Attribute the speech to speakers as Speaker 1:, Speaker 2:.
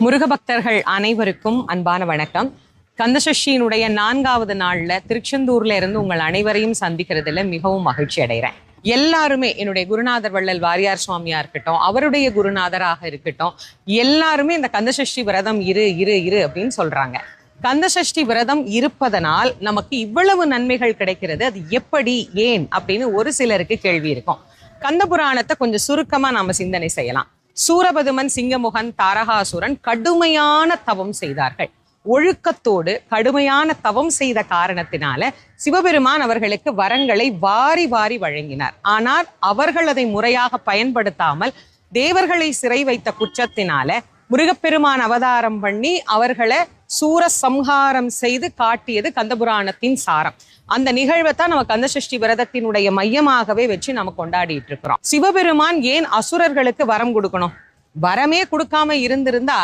Speaker 1: முருக பக்தர்கள் அனைவருக்கும் அன்பான வணக்கம். கந்தசஷ்டியினுடைய 4வது நாள்ல திருச்செந்தூர்ல இருந்து உங்கள் அனைவரையும் சந்திக்கிறதுல மிகவும் மகிழ்ச்சி அடைகிறேன். எல்லாருமே என்னுடைய குருநாதர் வள்ளல் வாரியார் சுவாமியா இருக்கட்டும், அவருடைய குருநாதராக இருக்கட்டும், எல்லாருமே இந்த கந்தசஷ்டி விரதம் இரு இரு இரு அப்படின்னு சொல்றாங்க. கந்தசஷ்டி விரதம் இருப்பதனால் நமக்கு இவ்வளவு நன்மைகள் கிடைக்கிறது, அது எப்படி, ஏன் அப்படின்னு ஒரு சிலருக்கு கேள்வி இருக்கும். கந்த புராணத்தை கொஞ்சம் சுருக்கமா நாம சிந்தனை செய்யலாம். சூரபதுமன், சிங்கமுகன், தாரகாசுரன் கடுமையான தவம் செய்தார்கள். ஒழுக்கத்தோடு கடுமையான தவம் செய்த காரணத்தினால சிவபெருமான் அவர்களுக்கு வரங்களை வாரி வாரி வழங்கினார். ஆனால் அவர்கள் அதை முறையாக பயன்படுத்தாமல் தேவர்களை சிறை வைத்த குற்றத்தினால முருகப்பெருமான் அவதாரம் பண்ணி அவர்களை சூர சம்ஹாரம் செய்து காட்டியது கந்தபுராணத்தின் சாரம். அந்த நிகழ்வை தான் நம்ம கந்தசஷ்டி விரதத்தினுடைய மையமாகவே வச்சு நம்ம கொண்டாடிட்டு இருக்கிறோம். சிவபெருமான் ஏன் அசுரர்களுக்கு வரம் கொடுக்கணும்? வரமே கொடுக்காம இருந்திருந்தா